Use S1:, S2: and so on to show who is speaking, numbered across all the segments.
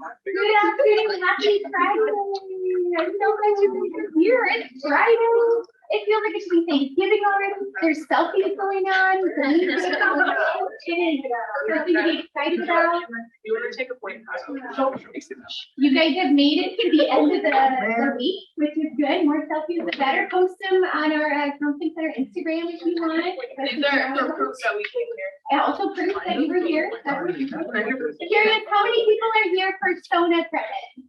S1: Good afternoon, happy Friday. I'm so glad you guys are here. It's Friday. It feels like it should be Thanksgiving already. There's selfies going on. It is something to be excited about.
S2: You want to take a point?
S1: You guys have made it to the end of the week, which is good. More selfies, the better. Post them on our Counseling Center Instagram if you want.
S2: These are proof that we came here.
S1: And also proof that you were here. Curious, how many people are here for SONA credit?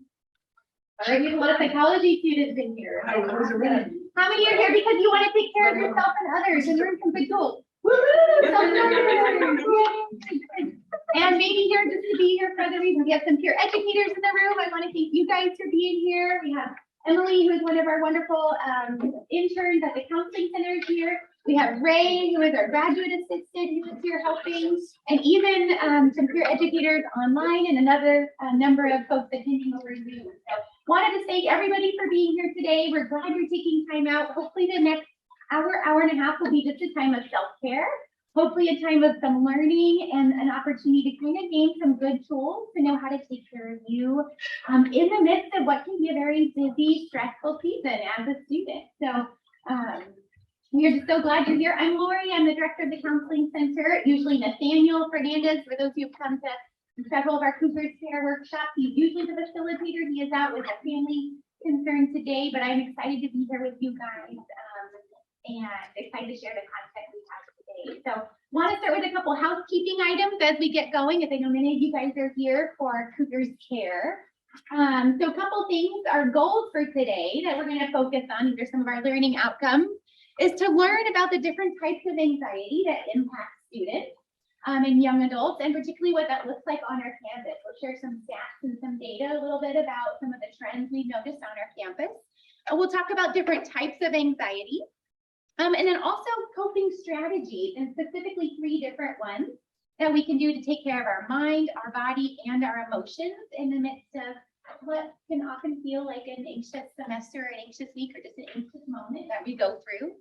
S1: All right, a lot of psychology students in here. How many are here because you want to take care of yourself and others and learn some good tools? And maybe here just to be here for other reasons. We have some peer educators in the room. I want to thank you guys for being here. We have Emily, who is one of our wonderful interns at the Counseling Center here. We have Ray, who is our graduate assistant, who is here helping, and even some peer educators online and another number of folks attending over Zoom. So wanted to thank everybody for being here today. We're glad you're taking time out. Hopefully the next hour and a half will be just a time of self-care. Hopefully a time of some learning and an opportunity to kind of gain some good tools to know how to take care of you in the midst of what can be a very busy, stressful season as a student. So we are just so glad you're here. I'm Lori, I'm the director of the Counseling Center. Usually Nathaniel Fernandez, for those who've come to several of our Cougars Care workshops, he's usually the facilitator. He is out with a family concern today, but I'm excited to be here with you guys and excited to share the content we have today. So want to start with a couple housekeeping items as we get going, as I know many of you guys are here for Cougars Care. So a couple things, our goals for today that we're going to focus on, these are some of our learning outcomes, is to learn about the different types of anxiety that impact students and young adults, and particularly what that looks like on our campus. We'll share some stats and some data a little bit about some of the trends we've noticed on our campus. We'll talk about different types of anxiety. And then also coping strategies, and specifically 3 different ones that we can do to take care of our mind, our body, and our emotions in the midst of what can often feel like an anxious semester, an anxious week, or just an anxious moment that we go through.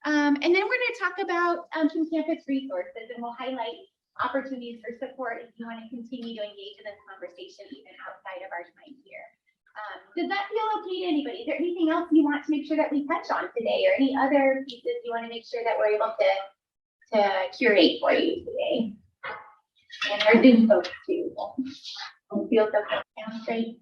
S1: And then we're going to talk about some campus resources, and we'll highlight opportunities for support if you want to continue to engage in this conversation even outside of our time here. Does that feel okay to anybody? Is there anything else you want to make sure that we touch on today, or any other pieces you want to make sure that we're able to curate for you today? And our Zoom folks too. We'll feel so sounds great.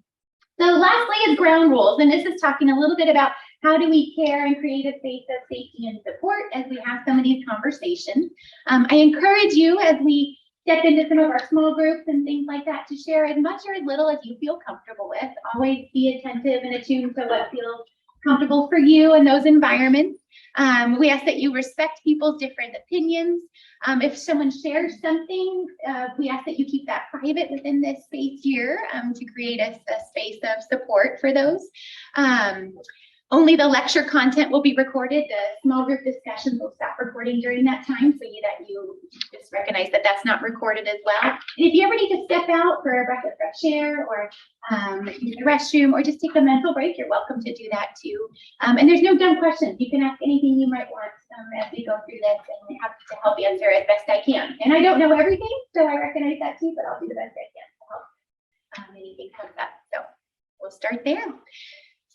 S1: So lastly is ground rules, and this is talking a little bit about how do we care and create a space of safety and support as we have some of these conversations. I encourage you as we step into some of our small groups and things like that to share as much or as little as you feel comfortable with. Always be attentive and attuned to what feels comfortable for you in those environments. We ask that you respect people's different opinions. If someone shares something, we ask that you keep that private within this space here to create a space of support for those. Only the lecture content will be recorded. The small group discussions will stop recording during that time, so that you just recognize that that's not recorded as well. And if you ever need to step out for a breath of fresh air, or use the restroom, or just take a mental break, you're welcome to do that too. And there's no dumb questions. You can ask anything you might want as we go through this, and I'm happy to help answer as best I can. And I don't know everything, so I recognize that too, but I'll do the best I can to help anything comes up. So we'll start there.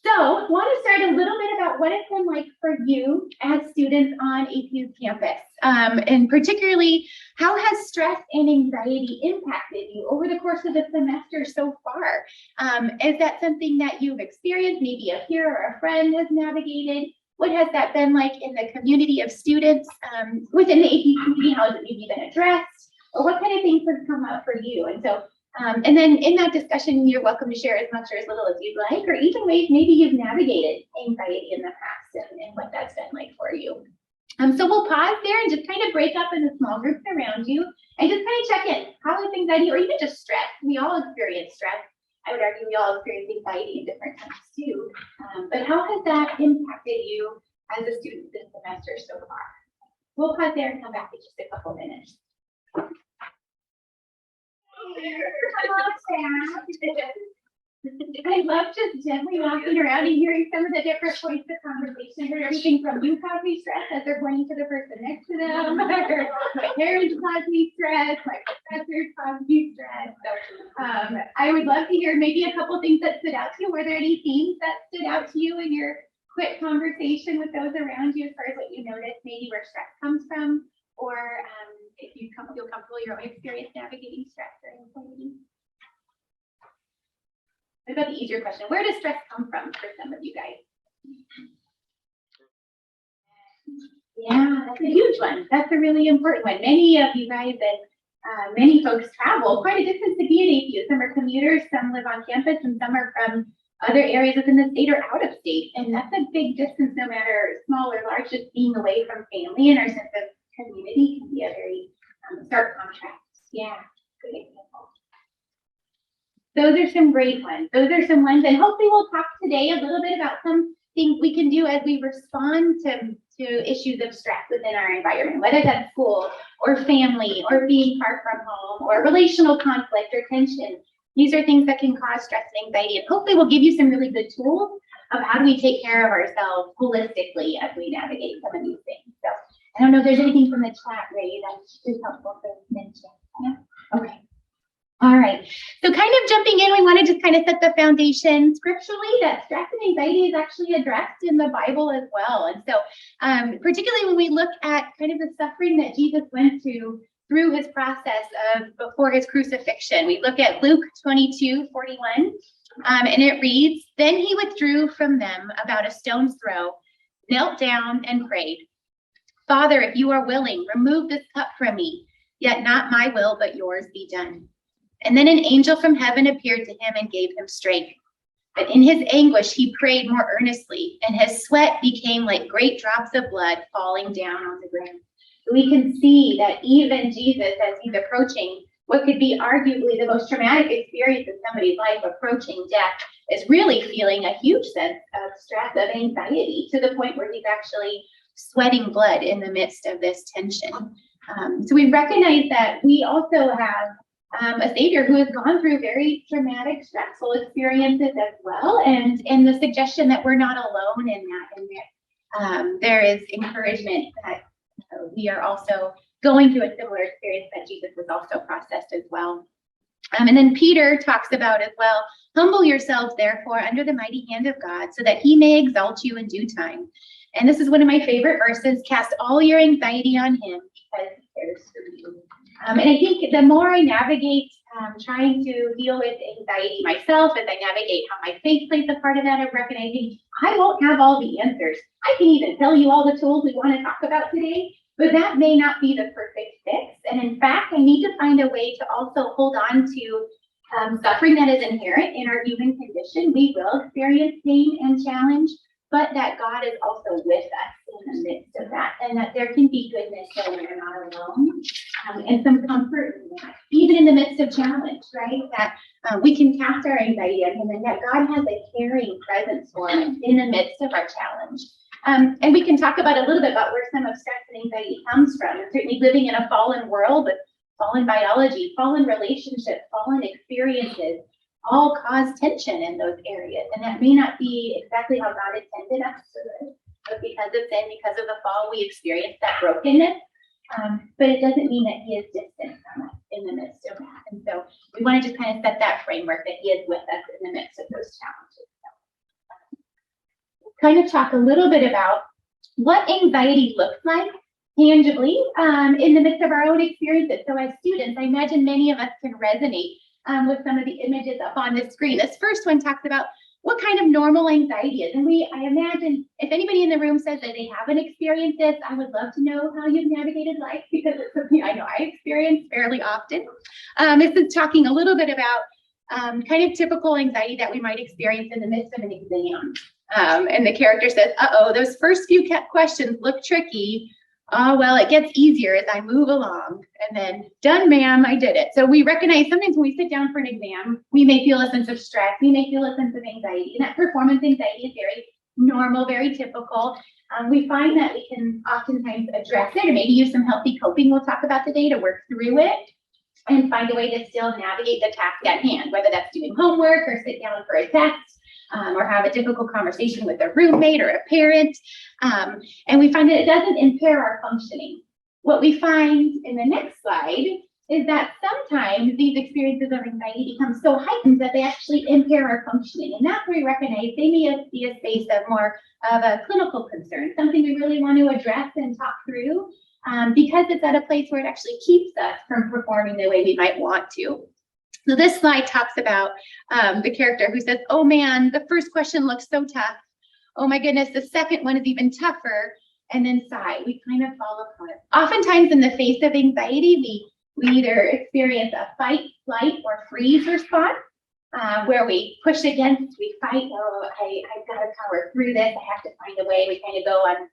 S1: So I want to start a little bit about what it's been like for you as students on APU's campus, and particularly how has stress and anxiety impacted you over the course of the semester so far? Is that something that you've experienced, maybe a peer or a friend has navigated? What has that been like in the community of students within the APU community? How has it maybe been addressed? Or what kind of things have come up for you? And so and then in that discussion, you're welcome to share as much or as little as you'd like, or even ways maybe you've navigated anxiety in the past and what that's been like for you. So we'll pause there and just kind of break up into small groups around you and just kind of check in. How is anxiety, or even just stress? We all experience stress. I would argue we all experience anxiety in different times too. But how has that impacted you as a student this semester so far? We'll pause there and come back in just a couple minutes. I love just gently walking around and hearing some of the different points of conversation. Heard everything from you cause me stress as they're pointing to the person next to them. My parents cause me stress. My professors cause me stress. So I would love to hear maybe a couple things that stood out to you. Were there any themes that stood out to you in your quick conversation with those around you as far as what you noticed, maybe where stress comes from, or if you feel comfortable your own experience navigating stress or anxiety? What about the easier question? Where does stress come from for some of you guys? Yeah, that's a huge one. That's a really important one. Many of you guys and many folks travel quite a distance to be at APU. Some are commuters, some live on campus, and some are from other areas within the state or out of state. And that's a big distance, no matter small or large. Just being away from family and our sense of community can be a very stark contrast. Yeah, good example. Those are some great ones. Those are some ones, and hopefully we'll talk today a little bit about some things we can do as we respond to issues of stress within our environment, whether that's school or family or being far from home or relational conflict or tension. These are things that can cause stress and anxiety, and hopefully we'll give you some really good tools of how do we take care of ourselves holistically as we navigate some of these things. So I don't know if there's anything from the chat, Ray, that's just helpful to mention. Yeah? Okay. All right, so kind of jumping in, we want to just kind of set the foundation scripturally that stress and anxiety is actually addressed in the Bible as well. And so particularly when we look at kind of the suffering that Jesus went through his process of before his crucifixion, we look at Luke 22:41, and it reads, "Then he withdrew from them about a stone's throw, knelt down and prayed, 'Father, if you are willing, remove this cup from me, yet not my will, but yours be done.' And then an angel from heaven appeared to him and gave him strength. But in his anguish, he prayed more earnestly, and his sweat became like great drops of blood falling down on the ground." We can see that even Jesus, as he's approaching what could be arguably the most traumatic experience of somebody's life, approaching death, is really feeling a huge sense of stress, of anxiety, to the point where he's actually sweating blood in the midst of this tension. So we recognize that we also have a Savior who has gone through very traumatic, stressful experiences as well, and the suggestion that we're not alone in that, and that there is encouragement that we are also going through a similar experience that Jesus was also processed as well. And then Peter talks about as well, "Humble yourselves, therefore, under the mighty hand of God, so that he may exalt you in due time." And this is one of my favorite verses, "Cast all your anxiety on him, because he cares for you." And I think the more I navigate trying to deal with anxiety myself, as I navigate how my faith plays a part of that, I'm recognizing I won't have all the answers. I can even tell you all the tools we want to talk about today, but that may not be the perfect fix. And in fact, I need to find a way to also hold on to suffering that is inherent in our human condition. We will experience pain and challenge, but that God is also with us in the midst of that, and that there can be goodness that we're not alone, and some comfort in that, even in the midst of challenge, right? That we can cast our anxiety on him, and that God has a caring presence for us in the midst of our challenge. And we can talk about a little bit about where some of stress and anxiety comes from. And certainly living in a fallen world with fallen biology, fallen relationships, fallen experiences, all cause tension in those areas. And that may not be exactly how God intended us to live, but because of sin, because of the fall, we experience that brokenness. But it doesn't mean that he is distant from us in the midst of that. And so we want to just kind of set that framework that he is with us in the midst of those challenges. So, kind of talk a little bit about what anxiety looks like tangibly in the midst of our own experiences. So as students, I imagine many of us can resonate with some of the images up on the screen. This first one talks about what kind of normal anxiety is. And I imagine if anybody in the room says that they haven't experienced this, I would love to know how you've navigated life, because it's something I know I experience fairly often. This is talking a little bit about kind of typical anxiety that we might experience in the midst of an exam. And the character says, "Uh-oh, those first few questions look tricky. Oh, well, it gets easier as I move along." And then, "Done, ma'am, I did it." So we recognize sometimes when we sit down for an exam, we may feel a sense of stress, we may feel a sense of anxiety, and that performance anxiety is very normal, very typical. We find that we can oftentimes address it and maybe use some healthy coping we'll talk about today to work through it. and find a way to still navigate the task at hand, whether that's doing homework or sit down for a test, or have a difficult conversation with a roommate or a parent. And we find that it doesn't impair our functioning. What we find in the next slide is that sometimes these experiences of anxiety become so heightened that they actually impair our functioning. And that's where we recognize they may be a space of more of a clinical concern, something we really want to address and talk through, because it's at a place where it actually keeps us from performing the way we might want to. So this slide talks about the character who says, oh man, the first question looks so tough. Oh my goodness, the second one is even tougher. And then sigh, we kind of fall apart. Oftentimes in the face of anxiety, we either experience a fight, flight, or freeze response, where we push against, we fight, oh, I've got to power through this, I have to find a way. We kind of go on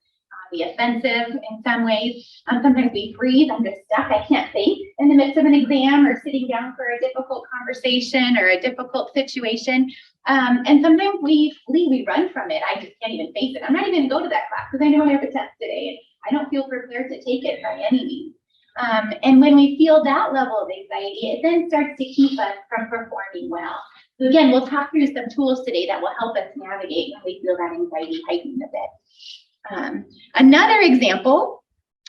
S1: the offensive in some ways. Sometimes we freeze, I'm just stuck, I can't think in the midst of an exam or sitting down for a difficult conversation or a difficult situation. And sometimes we flee, we run from it. I just can't even face it. I'm not even going to go to that class because I know I have a test today and I don't feel prepared to take it by any means. And when we feel that level of anxiety, it then starts to keep us from performing well. So again, we'll talk through some tools today that will help us navigate when we feel that anxiety heightened a bit. Another example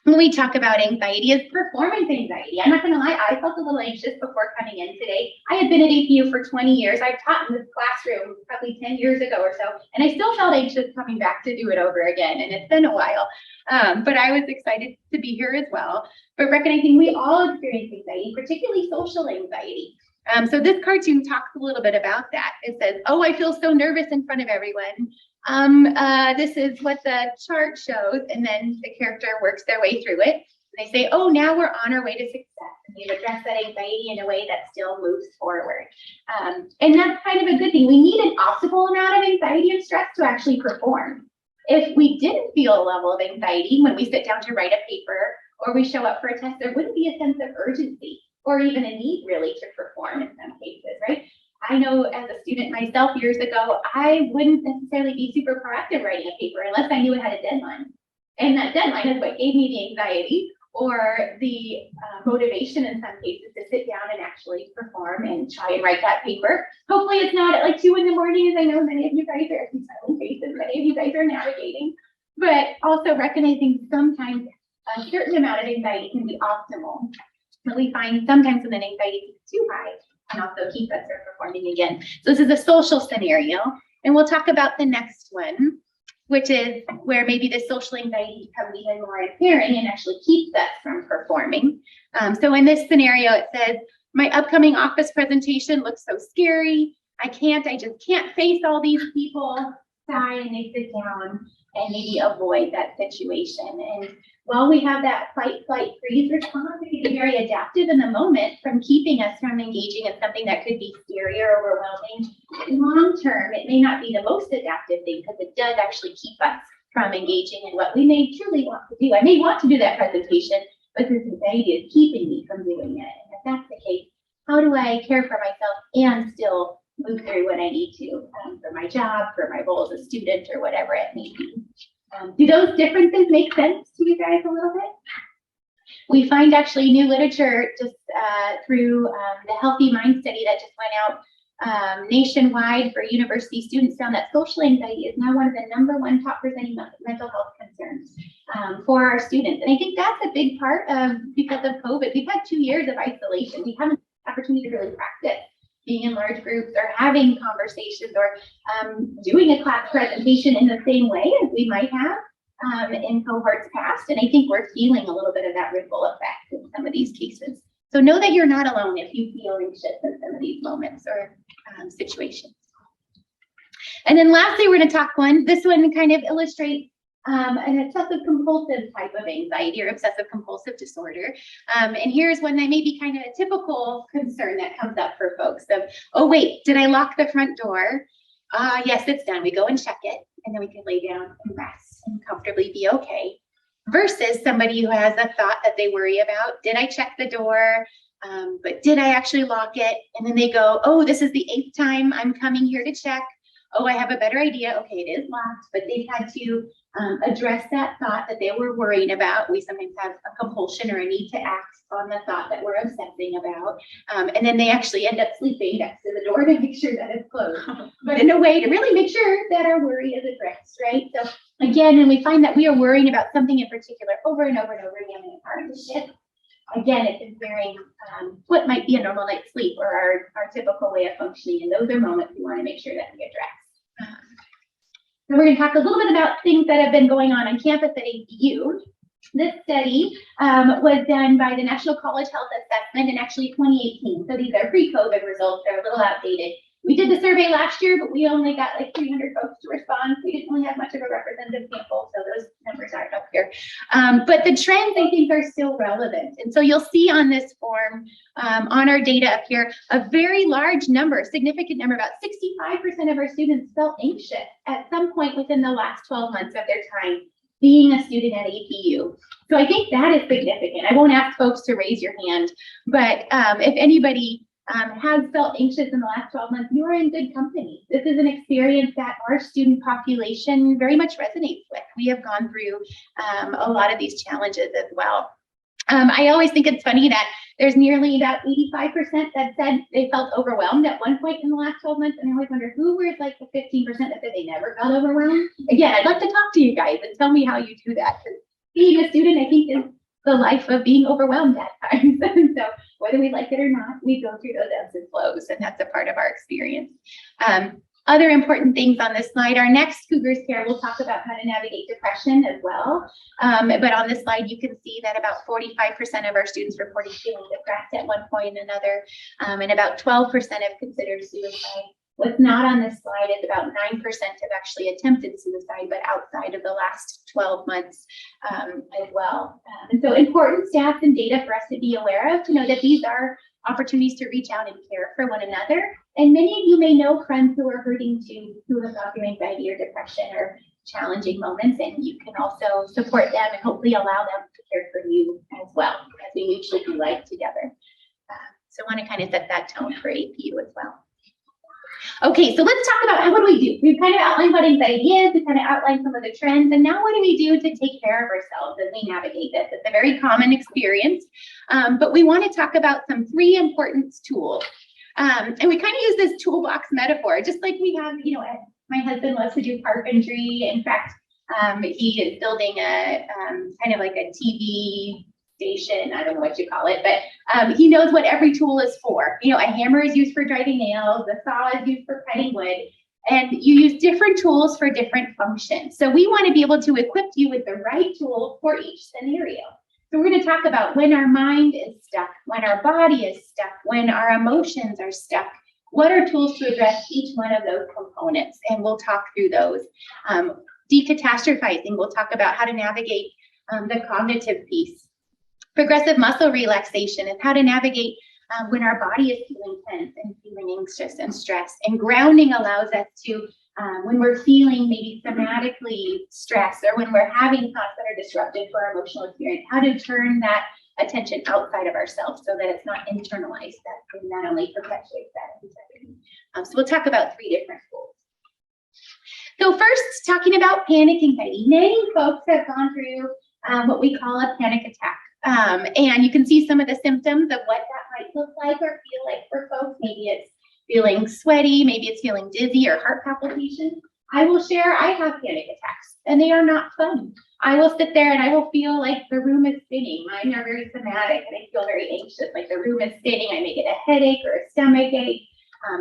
S1: when we talk about anxiety is performance anxiety. I'm not going to lie, I felt a little anxious before coming in today. I had been at APU for 20 years. I've taught in this classroom probably 10 years ago or so, and I still felt anxious coming back to do it over again, and it's been a while. But I was excited to be here as well. But recognizing we all experience anxiety, particularly social anxiety. So this cartoon talks a little bit about that. It says, oh, I feel so nervous in front of everyone. This is what the chart shows, and then the character works their way through it. And they say, oh, now we're on our way to success. And we've addressed that anxiety in a way that still moves forward. And that's kind of a good thing. We need an optimal amount of anxiety and stress to actually perform. If we didn't feel a level of anxiety when we sit down to write a paper or we show up for a test, there wouldn't be a sense of urgency or even a need really to perform in some cases, right? I know as a student myself years ago, I wouldn't necessarily be super proactive writing a paper unless I knew it had a deadline. And that deadline is what gave me the anxiety or the motivation in some cases to sit down and actually perform and try and write that paper. Hopefully it's not at like 2 in the morning, as I know many of you guys are, some silent faces, many of you guys are navigating, but also recognizing sometimes a certain amount of anxiety can be optimal. But we find sometimes when the anxiety is too high, can also keep us from performing again. So this is a social scenario, and we'll talk about the next one, which is where maybe the social anxiety becomes even more impairing and actually keeps us from performing. So in this scenario, it says, my upcoming office presentation looks so scary. I just can't face all these people. Sigh, and they sit down and maybe avoid that situation. And while we have that fight, flight, freeze response, it can be very adaptive in the moment from keeping us from engaging in something that could be scary or overwhelming. Long term, it may not be the most adaptive thing because it does actually keep us from engaging in what we may truly want to do. I may want to do that presentation, but this anxiety is keeping me from doing it. And if that's the case, how do I care for myself and still move through what I need to for my job, for my role as a student, or whatever it may be? Do those differences make sense to you guys a little bit? We find actually new literature just through the Healthy Mind study that just went out nationwide for university students, found that social anxiety is now one of the #1 top presenting mental health concerns for our students. And I think that's a big part of because of COVID. We've had 2 years of isolation. We haven't had the opportunity to really practice being in large groups or having conversations or doing a class presentation in the same way as we might have in cohorts past. And I think we're feeling a little bit of that ripple effect in some of these cases. So know that you're not alone if you feel anxious in some of these moments or situations. And then lastly, we're going to talk this one kind of illustrates an obsessive compulsive type of anxiety or obsessive compulsive disorder. And here's one that may be kind of a typical concern that comes up for folks of, oh, wait, did I lock the front door? Yes, it's done. We go and check it, and then we can lay down and rest and comfortably be okay. Versus somebody who has a thought that they worry about, did I check the door? But did I actually lock it? And then they go, oh, this is the 8th time I'm coming here to check. oh, I have a better idea. Okay, it is locked, but they've had to address that thought that they were worrying about. We sometimes have a compulsion or a need to act on the thought that we're obsessing about. And then they actually end up sleeping next to the door to make sure that it's closed. But in a way to really make sure that our worry is addressed, right? So again, when we find that we are worrying about something in particular over and over and over again, and it's hard to shift, again, it's impairing what might be a normal night's sleep or our typical way of functioning. And those are moments we want to make sure that we address. So we're going to talk a little bit about things that have been going on campus at APU. This study was done by the National College Health Assessment in actually 2018. So these are pre-COVID results. They're a little outdated. We did the survey last year, but we only got like 300 folks to respond. We didn't really have much of a representative sample, so those numbers aren't up here. But the trends, I think, are still relevant. And so you'll see on this form, on our data up here, a very large number, significant number, about 65% of our students felt anxious at some point within the last 12 months of their time being a student at APU. So I think that is significant. I won't ask folks to raise your hand, but if anybody has felt anxious in the last 12 months, you are in good company. This is an experience that our student population very much resonates with. We have gone through a lot of these challenges as well. I always think it's funny that there's nearly about 85% that said they felt overwhelmed at one point in the last 12 months. And I always wonder who were like the 15% that said they never felt overwhelmed. Again, I'd like to talk to you guys and tell me how you do that. Being a student, I think, is the life of being overwhelmed at times. So whether we like it or not, we go through those ebbs and flows, and that's a part of our experience. Other important things on this slide, our next Cougars Care, we'll talk about how to navigate depression as well. But on this slide, you can see that about 45% of our students reported feeling depressed at one point or another, and about 12% have considered suicide. What's not on this slide is about 9% have actually attempted suicide, but outside of the last 12 months as well. And so important stats and data for us to be aware of, to know that these are opportunities to reach out and care for one another. And many of you may know friends who are hurting too, who have gone through anxiety or depression or challenging moments, and you can also support them and hopefully allow them to care for you as well, as we mutually do life together. So I want to kind of set that tone for APU as well. Okay, so let's talk about what do we do? We've kind of outlined what anxiety is, we've kind of outlined some of the trends, and now what do we do to take care of ourselves as we navigate this? It's a very common experience, but we want to talk about some 3 important tools. And we kind of use this toolbox metaphor, just like we have, you know, my husband loves to do carpentry. In fact, he is building a kind of like a TV station, I don't know what you call it, but he knows what every tool is for. You know, a hammer is used for driving nails, a saw is used for cutting wood, and you use different tools for different functions. So we want to be able to equip you with the right tool for each scenario. So we're going to talk about when our mind is stuck, when our body is stuck, when our emotions are stuck. What are tools to address each one of those components? And we'll talk through those. Decatastrophizing, we'll talk about how to navigate the cognitive piece. Progressive muscle relaxation is how to navigate when our body is feeling tense and feeling anxious and stressed. And grounding allows us to, when we're feeling maybe somatically stressed or when we're having thoughts that are disruptive to our emotional experience, how to turn that attention outside of ourselves so that it's not internalized, that can not only perpetuate that anxiety. So we'll talk about 3 different tools. So first, talking about panic anxiety. Many folks have gone through what we call a panic attack. And you can see some of the symptoms of what that might look like or feel like for folks. Maybe it's feeling sweaty, maybe it's feeling dizzy or heart palpitations. I will share, I have panic attacks and they are not fun. I will sit there and I will feel like the room is spinning. Mine are very somatic and I feel very anxious, like the room is spinning. I may get a headache or a stomach ache.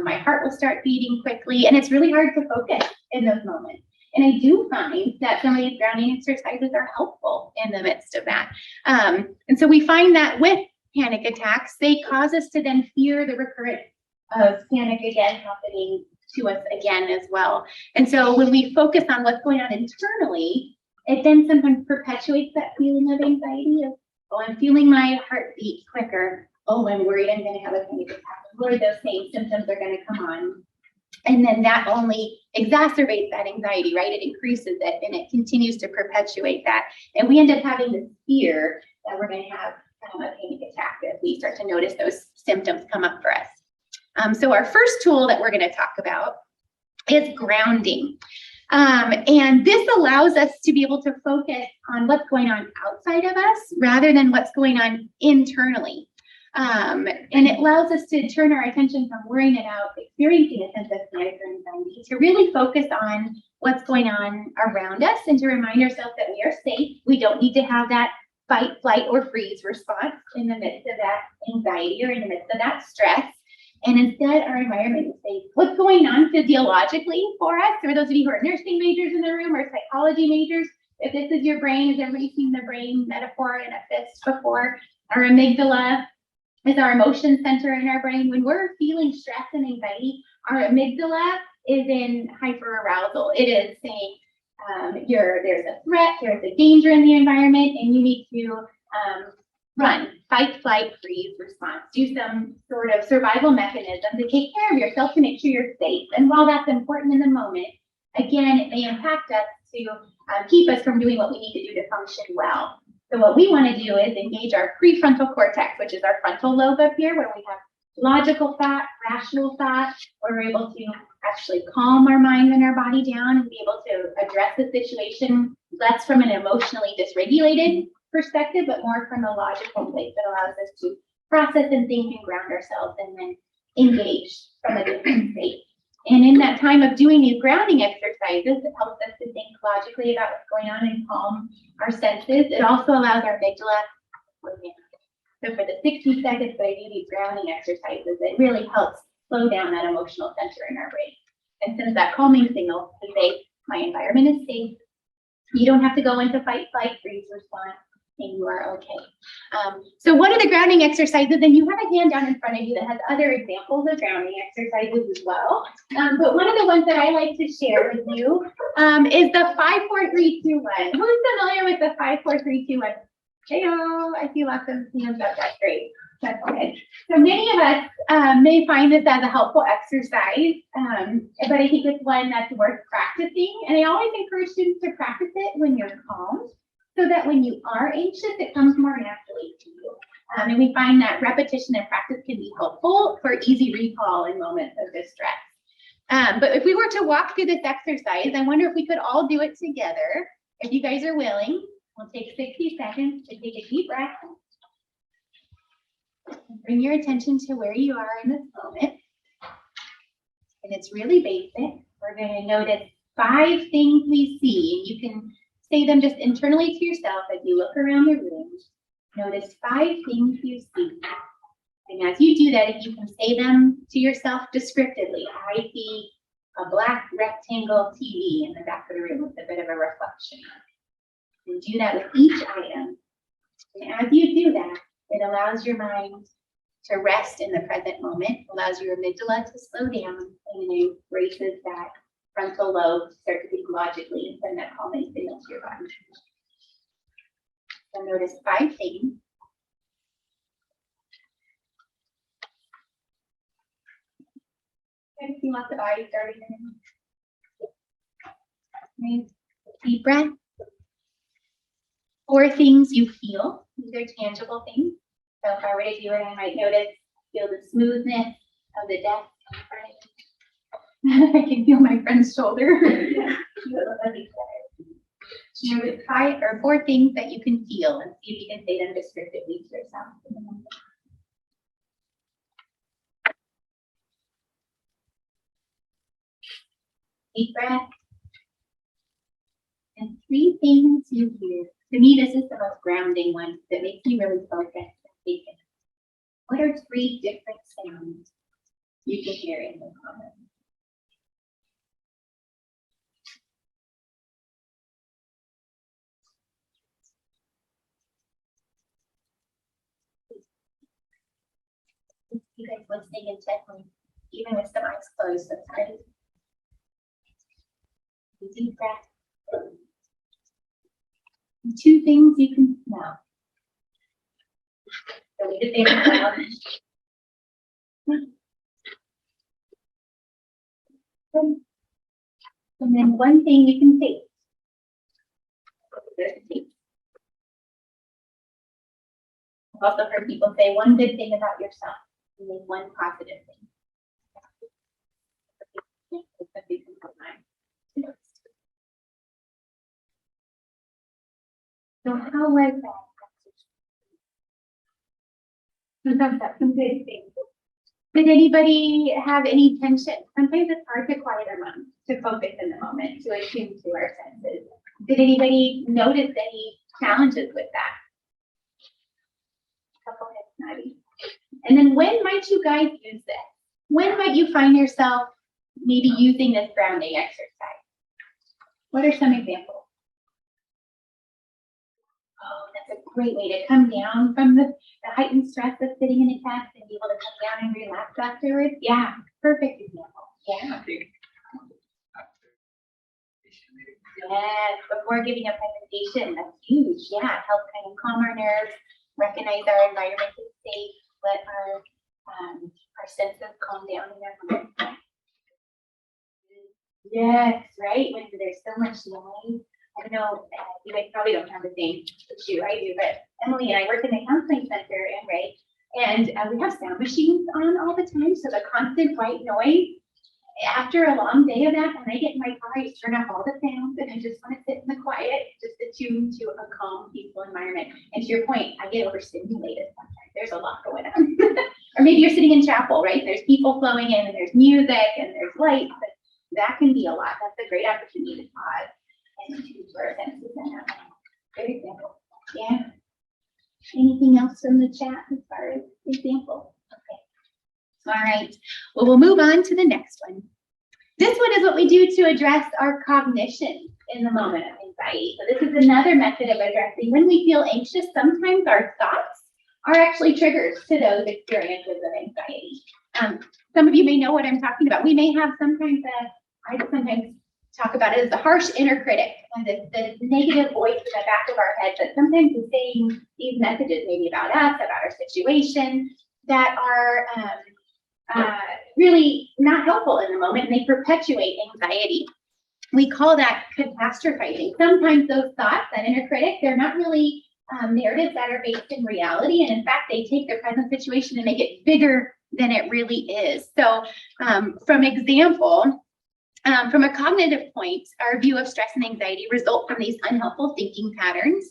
S1: My heart will start beating quickly and it's really hard to focus in those moments. And I do find that some of these grounding exercises are helpful in the midst of that. And so we find that with panic attacks, they cause us to then fear the recurrence of panic again happening to us again as well. And so when we focus on what's going on internally, it then sometimes perpetuates that feeling of anxiety of, oh, I'm feeling my heartbeat quicker. Oh, I'm worried I'm going to have a panic attack. I'm worried those same symptoms are going to come on. And then that only exacerbates that anxiety, right? It increases it and it continues to perpetuate that. And we end up having this fear that we're going to have a panic attack as we start to notice those symptoms come up for us. So our first tool that we're going to talk about is grounding. And this allows us to be able to focus on what's going on outside of us rather than what's going on internally. And it allows us to turn our attention from worrying about experiencing a sense of panic or anxiety to really focus on what's going on around us and to remind ourselves that we are safe. We don't need to have that fight, flight, or freeze response in the midst of that anxiety or in the midst of that stress. And instead, our environment is safe. What's going on physiologically for us? For those of you who are nursing majors in the room or psychology majors, if this is your brain, has everybody seen the brain metaphor in a fist before? Our amygdala is our emotion center in our brain. When we're feeling stress and anxiety, our amygdala is in hyperarousal. It is saying there's a threat, there's a danger in the environment, and you need to run, fight, flight, freeze, response. Do some sort of survival mechanism to take care of yourself to make sure you're safe. And while that's important in the moment, again, it may impact us to keep us from doing what we need to do to function well. So what we want to do is engage our prefrontal cortex, which is our frontal lobe up here, where we have logical thought, rational thought, where we're able to actually calm our mind and our body down and be able to address the situation less from an emotionally dysregulated perspective, but more from a logical place that allows us to process and think and ground ourselves and then engage from a different state. And in that time of doing these grounding exercises, it helps us to think logically about what's going on and calm our senses. It also allows our amygdala. So for the 60 seconds that I do these grounding exercises, it really helps slow down that emotional center in our brain. And sends that calming signal to say, my environment is safe. You don't have to go into fight, flight, freeze response, and you are okay. So what are the grounding exercises? And you have a hand down in front of you that has other examples of grounding exercises as well. But one of the ones that I like to share with you is the 5, 4, 3, 2, 1. Who's familiar with the 5, 4, 3, 2, 1? Hey-o, I see lots of hands up. That's great. That's good. So many of us may find this as a helpful exercise, but I think it's one that's worth practicing. And I always encourage students to practice it when you're calm, so that when you are anxious, it comes more naturally to you. And we find that repetition and practice can be helpful for easy recall in moments of distress. But if we were to walk through this exercise, I wonder if we could all do it together. If you guys are willing, we'll take 60 seconds to take a deep breath. Bring your attention to where you are in this moment. And it's really basic. We're going to notice 5 things we see. You can say them just internally to yourself as you look around the room. Notice 5 things you see. And as you do that, if you can say them to yourself descriptively, I see a black rectangle TV in the back of the room with a bit of a reflection. And do that with each item. And as you do that, it allows your mind to rest in the present moment, allows your amygdala to slow down, and it embraces that frontal lobe, start to think logically and send that calming signal to your body. So notice 5 things. I see lots of eyes starting in. Deep breath. 4 things you feel. These are tangible things. So if I were to do it, I might feel the smoothness of the desk in front of me. I can feel my friend's shoulder. Notice 5 or 4 things that you can feel and see if you can say them descriptively to yourself. Deep breath. And 3 things you hear. To me, this is the most grounding one that makes me really focus and think. What are 3 different sounds you can hear in the comment? You guys listening intently, even with some eyes closed, that's right. Deep breath. 2 things you can smell. So we just smell. And then 1 thing you can taste. There's a taste. I've also heard people say 1 good thing about yourself, and then 1 positive thing. how was that? That's some good things. Did anybody have any tension? Sometimes it's hard to quiet our minds, to focus in the moment, to attune to our senses. Did anybody notice any challenges with that? Couple heads nodding. And then when might you guys use this? When might you find yourself maybe using this grounding exercise? What are some examples? Oh, that's a great way to come down from the heightened stress of sitting in a test and be able to come down and relax afterwards. Yeah, perfect example. Yeah. Yes, before giving a presentation, that's huge. Yeah, it helps kind of calm our nerves, recognize our environment is safe, let our senses calm down in their mind. Yes, right. When there's so much noise. I don't know, you guys probably don't have the same issue I do, but Emily and I work in the counseling center, and we have sound machines on all the time, so the constant white noise. After a long day of that, when I get in my car, I turn off all the sounds and I just want to sit in the quiet, just attune to a calm, peaceful environment. And to your point, I get overstimulated sometimes. There's a lot going on. Or maybe you're sitting in chapel, right? There's people flowing in and there's music and there's lights, but that can be a lot. That's a great opportunity to pause and attune to our senses in that way. Good example. Yeah. Anything else from the chat as far as example? Okay. All right, well, we'll move on to the next one. This one is what we do to address our cognition in the moment of anxiety. So this is another method of addressing when we feel anxious. Sometimes our thoughts are actually triggers to those experiences of anxiety. Some of you may know what I'm talking about. We may have I sometimes talk about it as the harsh inner critic, and the negative voice in the back of our head that sometimes is saying these messages maybe about us, about our situation, that are really not helpful in the moment, and they perpetuate anxiety. We call that catastrophizing. Sometimes those thoughts, that inner critic, they're not really narratives that are based in reality, and in fact, they take the present situation and make it bigger than it really is. So, from a cognitive point, our view of stress and anxiety result from these unhelpful thinking patterns.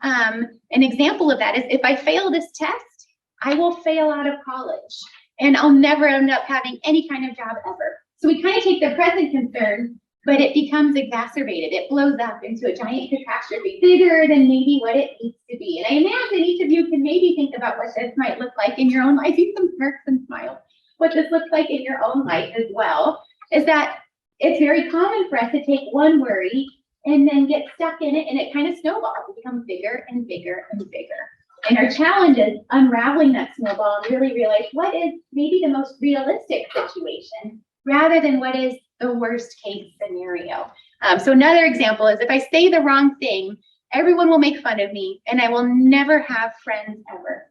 S1: An example of that is, if I fail this test, I will fail out of college, and I'll never end up having any kind of job ever. So we kind of take the present concern, but it becomes exacerbated. It blows up into a giant catastrophe, bigger than maybe what it needs to be. And I imagine each of you can maybe think about what this might look like in your own life. You can smirks and smiles. What this looks like in your own life as well is that it's very common for us to take one worry and then get stuck in it, and it kind of snowballs. It becomes bigger and bigger and bigger. And our challenge is unraveling that snowball and really realize what is maybe the most realistic situation rather than what is the worst case scenario. So another example is, if I say the wrong thing, everyone will make fun of me and I will never have friends ever.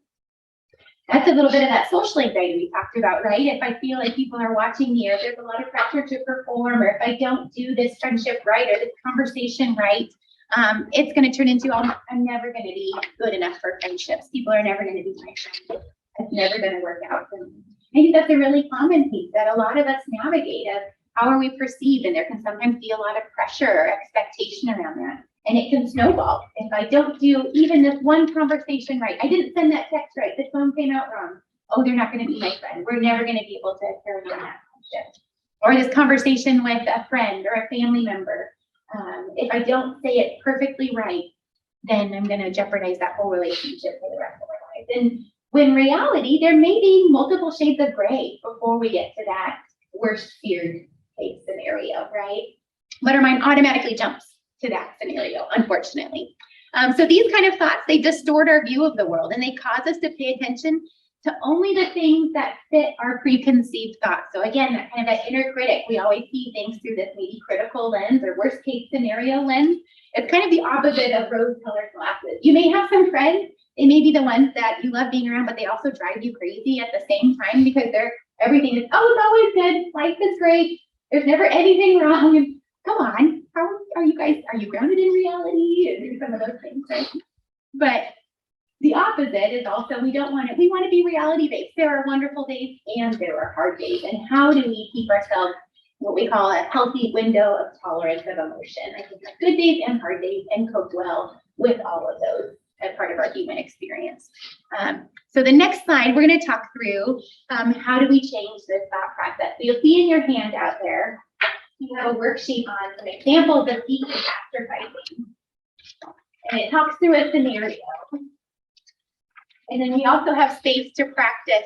S1: That's a little bit of that social anxiety we talked about, right? If I feel like people are watching me, or if there's a lot of pressure to perform, or if I don't do this friendship right or this conversation right, it's going to turn into, I'm never going to be good enough for friendships. People are never going to be my friends. It's never going to work out for me. I think that's a really common piece that a lot of us navigate of how are we perceived, and there can sometimes be a lot of pressure or expectation around that. And it can snowball. If I don't do even this one conversation right, I didn't send that text right, this phone came out wrong. Oh, they're not going to be my friend. We're never going to be able to carry on that friendship. Or this conversation with a friend or a family member. If I don't say it perfectly right, then I'm going to jeopardize that whole relationship for the rest of our lives. And when reality, there may be multiple shades of gray before we get to that worst feared case scenario, right? But our mind automatically jumps to that scenario, unfortunately. So these kind of thoughts, they distort our view of the world, and they cause us to pay attention to only the things that fit our preconceived thoughts. So again, that kind of that inner critic, we always see things through this maybe critical lens or worst case scenario lens. It's kind of the opposite of rose-colored glasses. You may have some friends, they may be the ones that you love being around, but they also drive you crazy at the same time, because everything is, it's always good, life is great, there's never anything wrong. And come on, how are you guys? Are you grounded in reality? And some of those things, right? But the opposite is also, we want to be reality-based. There are wonderful days and there are hard days. And how do we keep ourselves what we call a healthy window of tolerance of emotion? I think good days and hard days, and cope well with all of those as part of our human experience. So the next slide, we're going to talk through how do we change this thought process. So you'll see in your handout there, you have a worksheet on some examples of decatastrophizing. And it talks through a scenario. And then we also have space to practice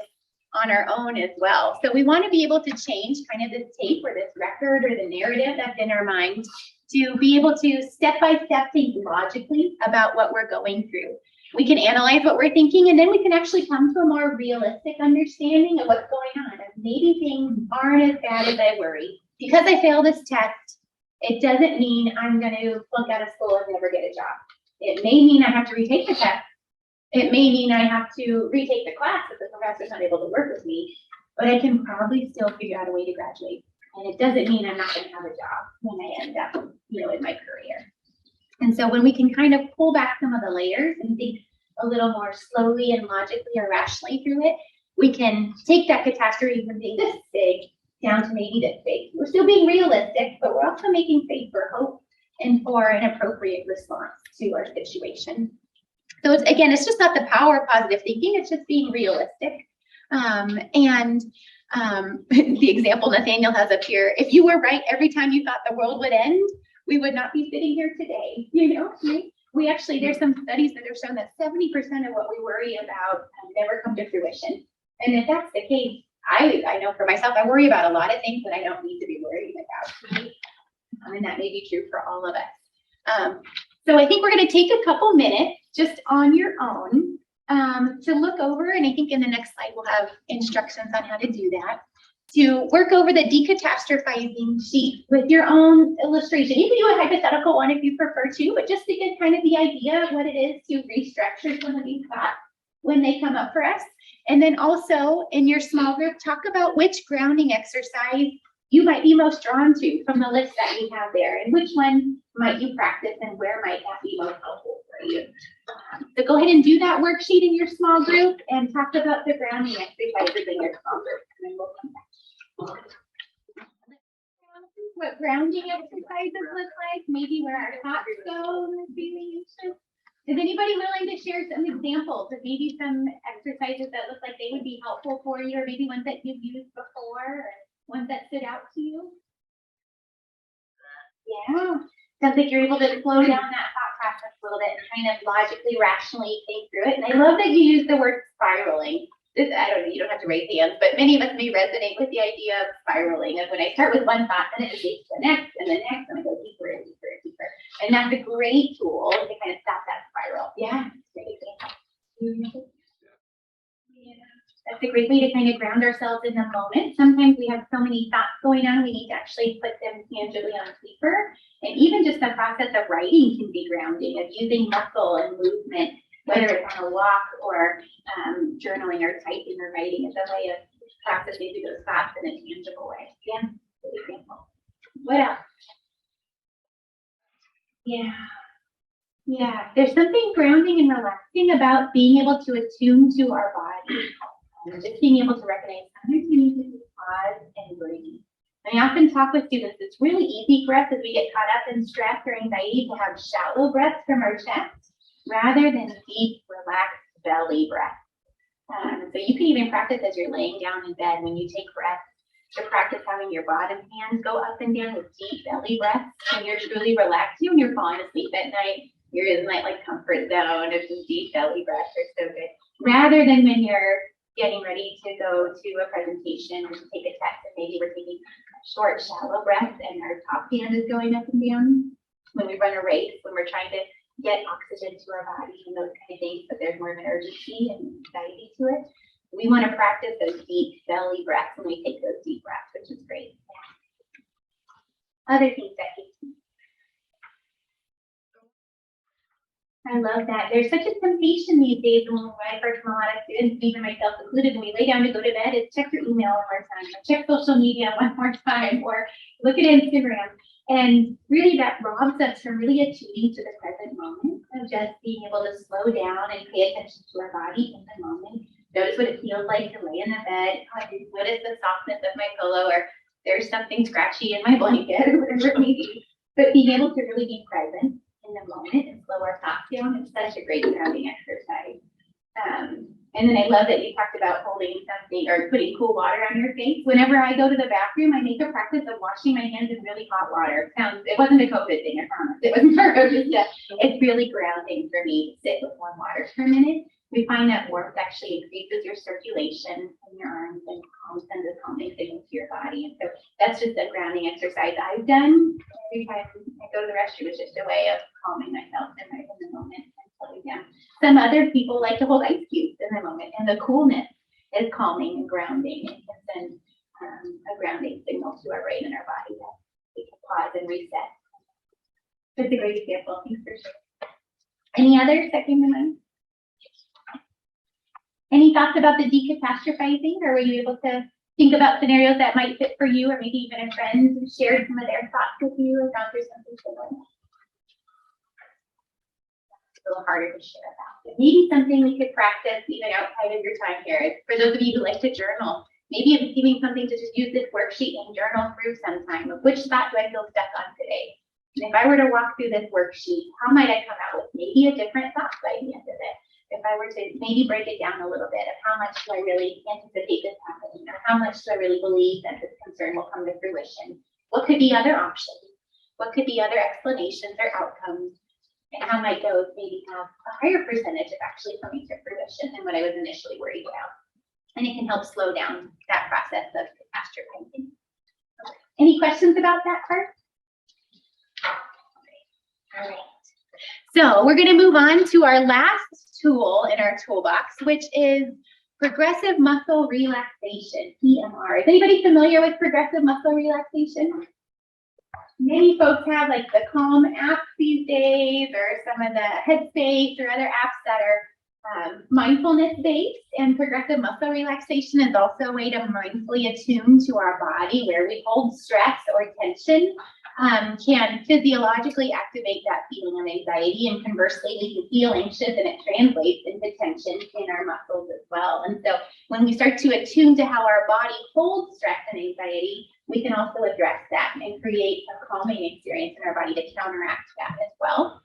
S1: on our own as well. So we want to be able to change kind of this tape or this record or the narrative that's in our mind to be able to step by step think logically about what we're going through. We can analyze what we're thinking, and then we can actually come to a more realistic understanding of what's going on. And maybe things aren't as bad as I worry. Because I failed this test, it doesn't mean I'm going to flunk out of school and never get a job. It may mean I have to retake the test. It may mean I have to retake the class if the professor's not able to work with me, but I can probably still figure out a way to graduate. And it doesn't mean I'm not going to have a job when I end up, in my career. And so when we can kind of pull back some of the layers and think a little more slowly and logically or rationally through it, we can take that catastrophe from being this big down to maybe this big. We're still being realistic, but we're also making space for hope and for an appropriate response to our situation. So it's just not the power of positive thinking, it's just being realistic. The example Nathaniel has up here, if you were right every time you thought the world would end, we would not be sitting here today, right? We actually, there's some studies that have shown that 70% of what we worry about never come to fruition. And if that's the case, I know for myself, I worry about a lot of things that I don't need to be worrying about. Right? And that may be true for all of us. So I think we're going to take a couple minutes just on your own to look over, and I think in the next slide we'll have instructions on how to do that, to work over the decatastrophizing sheet with your own illustration. You can do a hypothetical one if you prefer to, but just to get kind of the idea of what it is to restructure some of these thoughts when they come up for us. And then also in your small group, talk about which grounding exercise you might be most drawn to from the list that we have there, and which one might you practice and where might that be most helpful for you. So go ahead and do that worksheet in your small group and talk about the grounding exercises in your small group. And then we'll come back. What grounding exercises look like, maybe where our thoughts go when we're feeling anxious. Is anybody willing to share some examples of maybe some exercises that look like they would be helpful for you, or maybe ones that you've used before, or ones that stood out to you? Yeah, sounds like you're able to slow down that thought process a little bit and kind of logically, rationally think through it. And I love that you use the word spiraling. I don't know, you don't have to raise hands, but many of us may resonate with the idea of spiraling. Of when I start with one thought, then it leads to the next, and the next, and I go deeper and deeper and deeper. And that's a great tool to kind of stop that spiral. Yeah, great example. Yeah, that's a great way to kind of ground ourselves in the moment. Sometimes we have so many thoughts going on, we need to actually put them tangibly on paper. And even just the process of writing can be grounding, of using muscle and movement, whether it's on a walk or journaling or typing or writing, is a way of processing through those thoughts in a tangible way. Yeah, good example. What else? Yeah. There's something grounding and relaxing about being able to attune to our body. Just being able to recognize sometimes we need to pause and breathe. I often talk with students, it's really easy for us as we get caught up in stress or anxiety to have shallow breaths from our chest rather than deep, relaxed belly breath. So you can even practice as you're laying down in bed when you take breaths, to practice having your bottom hands go up and down with deep belly breaths when you're truly relaxed. When you're falling asleep at night, you're in that like comfort zone of some deep belly breaths are so good. Rather than when you're getting ready to go to a presentation or to take a test, and maybe we're taking a short, shallow breath and our top hand is going up and down. When we run a race, when we're trying to get oxygen to our body and those kind of things, but there's more of an urgency and anxiety to it. We want to practice those deep belly breaths when we take those deep breaths, which is great. Other things that I love that. There's such a temptation these days when I first from a lot of students, even myself included, when we lay down to go to bed, is check your email one more time, or check social media one more time, or look at Instagram. And really that robs us from really attuning to the present moment of just being able to slow down and pay attention to our body in the moment. Notice what it feels like to lay in the bed. Notice the softness of my pillow, or there's something scratchy in my blanket, or whatever it may be. But being able to really be present in the moment. moment and slow our thoughts down. It's such a great grounding exercise. And then I love that you talked about holding something or putting cool water on your face. Whenever I go to the bathroom, I make a practice of washing my hands in really hot water. It wasn't a COVID thing, I promise. It was more of just it's really grounding for me to sit with warm water for a minute. We find that warmth actually increases your circulation in your arms and sends a calming signal to your body. And so that's just a grounding exercise I've done every time I go to the restroom. It's just a way of calming myself in the moment and slowing down. Some other people like to hold ice cubes in the moment, and the coolness is calming and grounding and can send a grounding signal to our brain and our body that we can pause and reset. That's a great example. Thanks for sharing. Any others that came to mind? Any thoughts about the decatastrophizing, or were you able to think about scenarios that might fit for you, or maybe even a friend who shared some of their thoughts with you or gone through something similar? It's a little harder to share about, but maybe something we could practice even outside of your time here. For those of you who like to journal, maybe it's giving something to just use this worksheet and journal through sometime of which spot do I feel stuck on today? And if I were to walk through this worksheet, how might I come out with maybe a different thought by the end of it? If I were to maybe break it down a little bit of how much do I really anticipate this happening, or how much do I really believe that this concern will come to fruition? What could be other options? What could be other explanations or outcomes? And how might those maybe have a higher percentage of actually coming to fruition than what I was initially worried about? And it can help slow down that process of catastrophizing. Any questions about that part? All right. So we're going to move on to our last tool in our toolbox, which is progressive muscle relaxation, PMR. Is anybody familiar with progressive muscle relaxation? Many folks have like the Calm app these days, or some of the Headspace or other apps that are mindfulness based, and progressive muscle relaxation is also a way to mindfully attune to our body where we hold stress or tension. Can physiologically activate that feeling of anxiety, and conversely, we can feel anxious and it translates into tension in our muscles as well. And so when we start to attune to how our body holds stress and anxiety, we can also address that and create a calming experience in our body to counteract that as well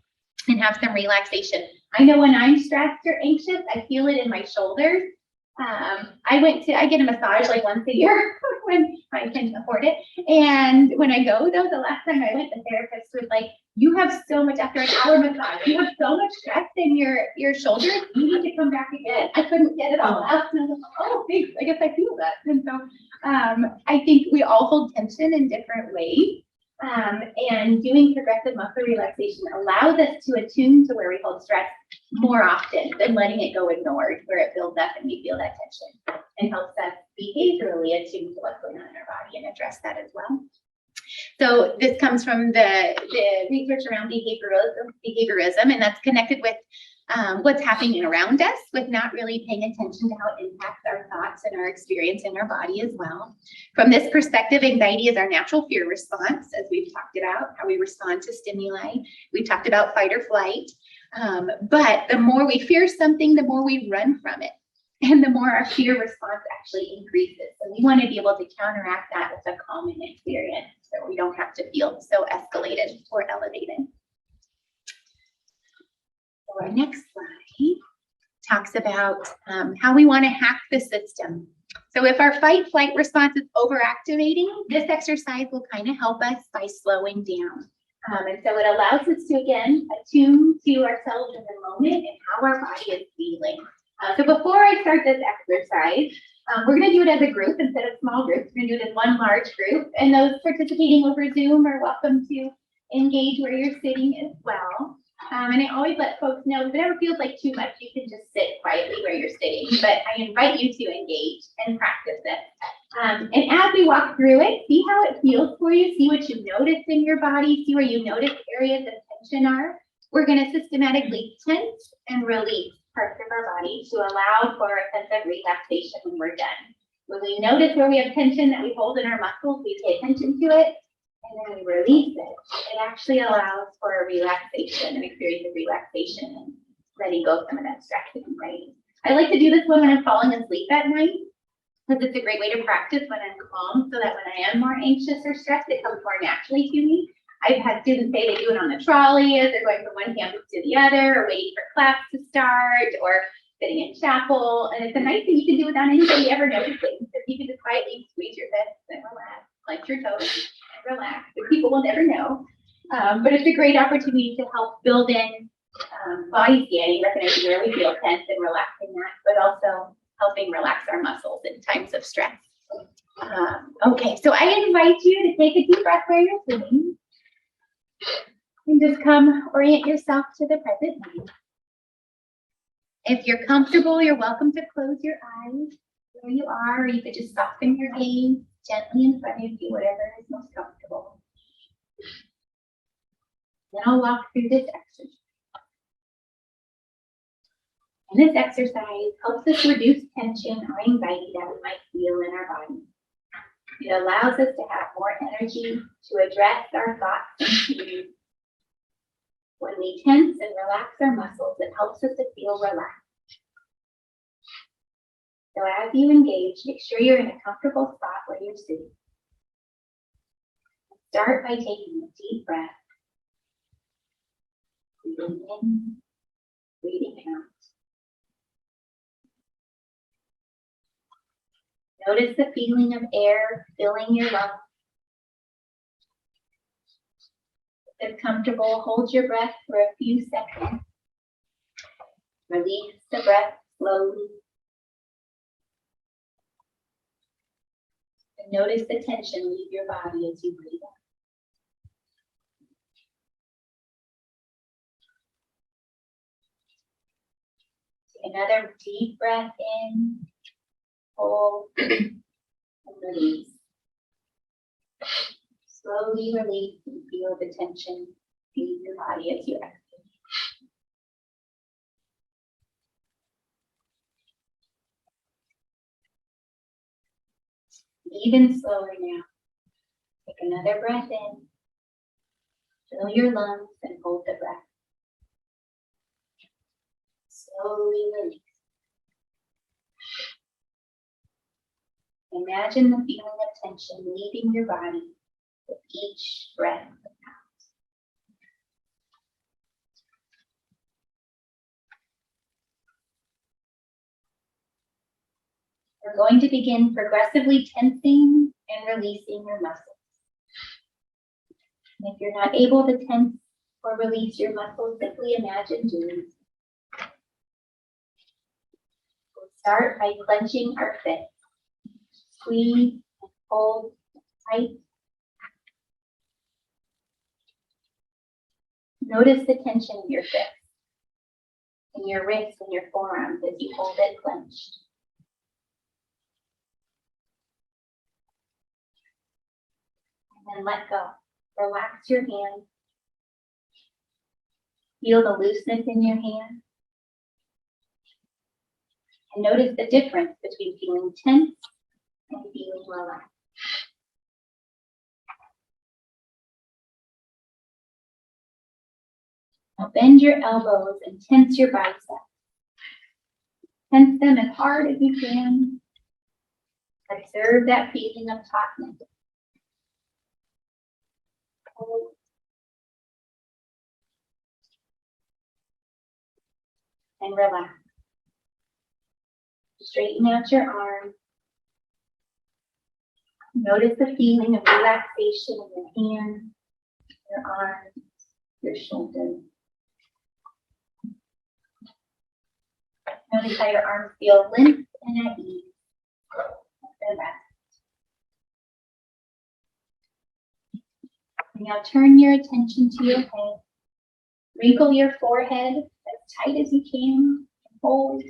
S1: and have some relaxation. I know when I'm stressed or anxious, I feel it in my shoulders. I get a massage like once a year when I can afford it. And when I go though, the last time I went, the therapist was like, you have so much, after an hour massage, you have so much stress in your shoulders, you need to come back again. I couldn't get it all out. And I was like, oh, thanks, I guess I feel that. And so I think we all hold tension in different ways. And doing progressive muscle relaxation allows us to attune to where we hold stress more often than letting it go ignored, where it builds up and we feel that tension, and helps us behaviorally attune to what's going on in our body and address that as well. So this comes from the research around behaviorism, and that's connected with what's happening around us, with not really paying attention to how it impacts our thoughts and our experience in our body as well. From this perspective, anxiety is our natural fear response, as we've talked about, how we respond to stimuli. We've talked about fight or flight. But the more we fear something, the more we run from it, and the more our fear response actually increases. So we want to be able to counteract that with a calming experience, so we don't have to feel so escalated or elevated. So our next slide talks about how we want to hack the system. So if our fight-flight response is overactivating, this exercise will kind of help us by slowing down. And so it allows us to, again, attune to ourselves in the moment and how our body is feeling. So before I start this exercise, we're going to do it as a group instead of small groups. We're going to do it as one large group. And those participating over Zoom are welcome to engage where you're sitting as well. And I always let folks know if it ever feels like too much, you can just sit quietly where you're sitting. But I invite you to engage and practice it. And as we walk through it, see how it feels for you. See what you notice in your body. See where you notice areas of tension are. We're going to systematically tense and release parts of our body to allow for a sense of relaxation when we're done. When we notice where we have tension that we hold in our muscles, we pay attention to it, and then we release it. It actually allows for a relaxation, an experience of relaxation, and letting go of some of that stress and brain. I like to do this one when I'm falling asleep at night, because it's a great way to practice when I'm calm, so that when I am more anxious or stressed, it comes more naturally to me. I've had students say they do it on the trolley as they're going from one campus to the other, or waiting for class to start, or sitting in chapel. And it's a nice thing you can do without anybody ever noticing, because you can just quietly squeeze your fists and relax, clench your toes, and relax. The people will never know. But it's a great opportunity to help build in body scanning, recognizing where we feel tense and relaxing that, but also helping relax our muscles in times of stress. Okay, so I invite you to take a deep breath where you're sitting and just come orient yourself to the present moment. If you're comfortable, you're welcome to close your eyes where you are, or you could just soften your gaze gently in front of you, whatever is most comfortable. Then I'll walk through this exercise. And this exercise helps us reduce tension or anxiety that we might feel in our body. It allows us to have more energy to address our thoughts and feelings. When we tense and relax our muscles, it helps us to feel relaxed. So as you engage, make sure you're in a comfortable spot where you're sitting. Start by taking a deep breath. Breathing in, breathing out. Notice the feeling of air filling your lungs. If it's comfortable, hold your breath for a few seconds. Release the breath slowly. And notice the tension leave your body as you breathe out. Take another deep breath in. Hold and release. Slowly release and feel the tension leave your body as you exhale. Even slower now. Take another breath in. Fill your lungs and hold the breath. Slowly release. Imagine the feeling of tension leaving your body with each breath out. We're going to begin progressively tensing and releasing your muscles. And if you're not able to tense or release your muscles, simply imagine doing so. We'll start by clenching our fists. Squeeze and hold tight. Notice the tension in your fists, in your wrists and your forearms as you hold it clenched. And then let go. Relax your hands. Feel the looseness in your hands. And notice the difference between feeling tense and feeling relaxed. Now bend your elbows and tense your biceps. Tense them as hard as you can. Observe that feeling of tautness. Hold. And relax. Straighten out your arms. Notice the feeling of relaxation in your hands, your arms, your shoulders. Notice how your arms feel limp and at ease. And rest. Now turn your attention to your head. Wrinkle your forehead as tight as you can. Hold.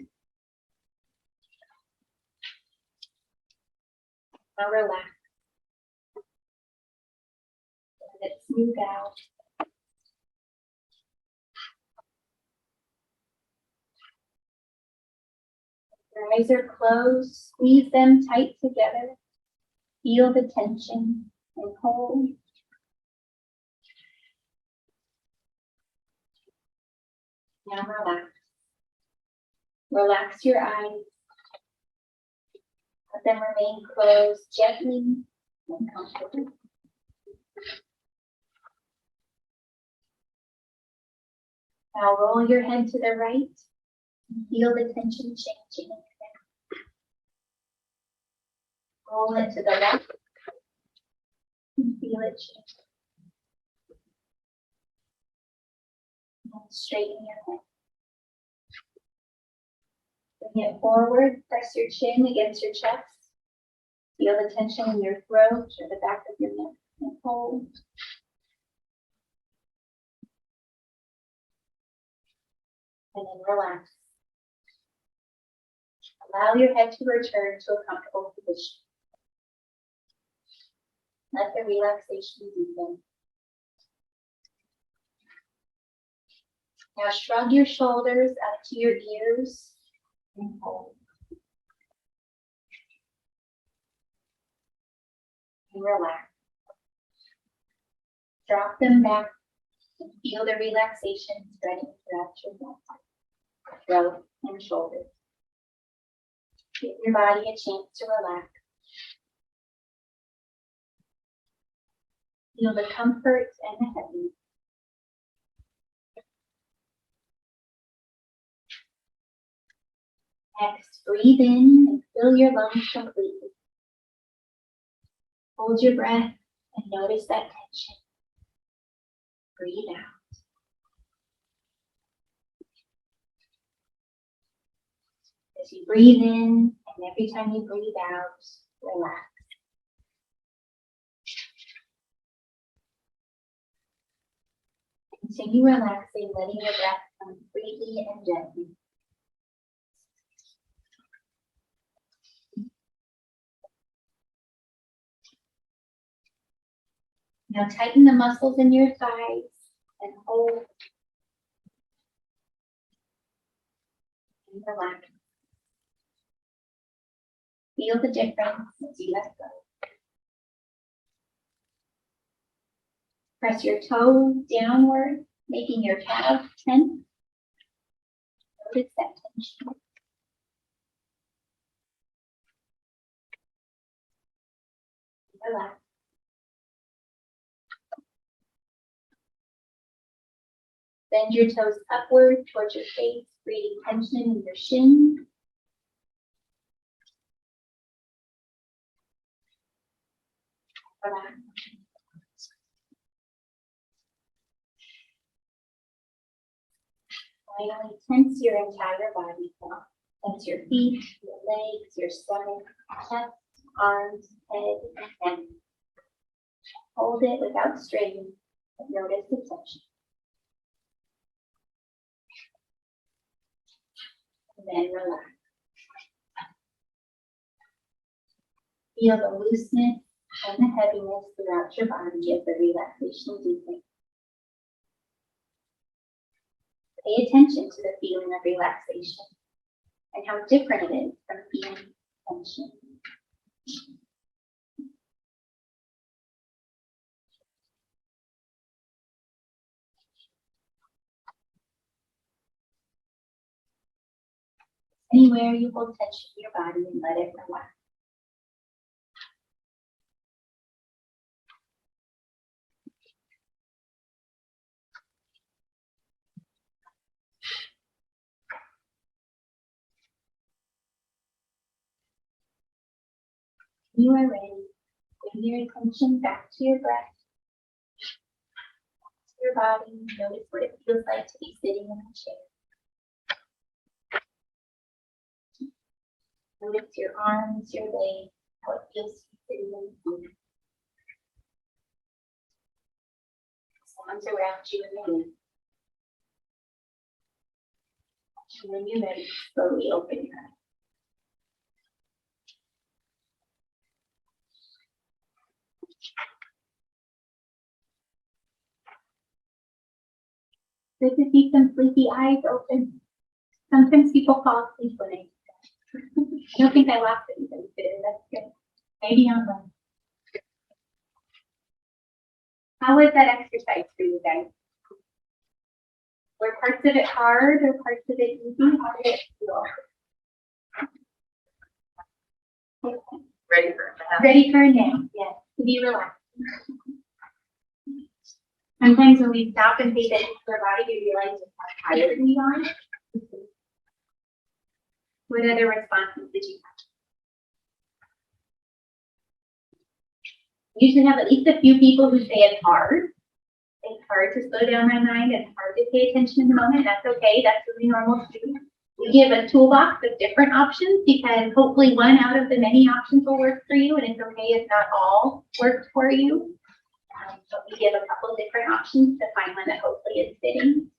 S1: Now relax. Let it smooth out. Your eyes are closed. Squeeze them tight together. Feel the tension and hold. Now relax. Relax your eyes. Let them remain closed gently and comfortably. Now roll your head to the right and feel the tension changing. Roll it to the left and feel it change. And straighten your head. Bring it forward, press your chin against your chest. Feel the tension in your throat or the back of your neck and hold. And then relax. Allow your head to return to a comfortable position. Let the relaxation deepen. Now shrug your shoulders up to your ears and hold. And relax. Drop them back and feel the relaxation spreading throughout your neck, throat, and shoulders. Give your body a chance to relax. Feel the comfort and the heaviness. Next, breathe in and fill your lungs completely. Hold your breath and notice that tension. Breathe out. As you breathe in, and every time you breathe out, relax. Continue relaxing, letting your breath come freely and gently. Now tighten the muscles in your thighs and hold and relax. Feel the difference as you let go. Press your toes downward, making your calves tense. Notice that tension. Relax. Bend your toes upward towards your face, creating tension in your shins. Relax. Finally, tense your entire body. Tense your feet, your legs, your stomach, chest, arms, head, and neck. Hold it without straining, but notice the tension. And then relax. Feel the looseness and the heaviness throughout your body as the relaxation deepens. Pay attention to the feeling of relaxation and how different it is from feeling tension. Anywhere you hold tension in your body and let it relax. When you are ready, bring your attention back to your breath, to your body. Notice what it feels like to be sitting in the chair. Notice your arms, your legs, how it feels to be sitting in the seat. Arms around you in the room. And when you're ready, slowly open your eyes. Good to see some sleepy eyes open. Sometimes people fall asleep when I I don't think I lost anybody today. That's good. Maybe on one. How was that exercise for you guys? Were parts of it hard or parts of it easy? How did it feel?
S2: Ready for a nap.
S1: Ready for a nap, yes. To be relaxed. Sometimes when we stop and pay attention to our body, we realize just how tired we are. What other responses did you have? Usually have at least a few people who say it's hard. It's hard to slow down my mind. It's hard to pay attention in the moment. That's okay. That's really normal too. We give a toolbox of different options because hopefully one out of the many options will work for you, and it's okay if not all works for you. But we give a couple of different options to find one that hopefully is fitting.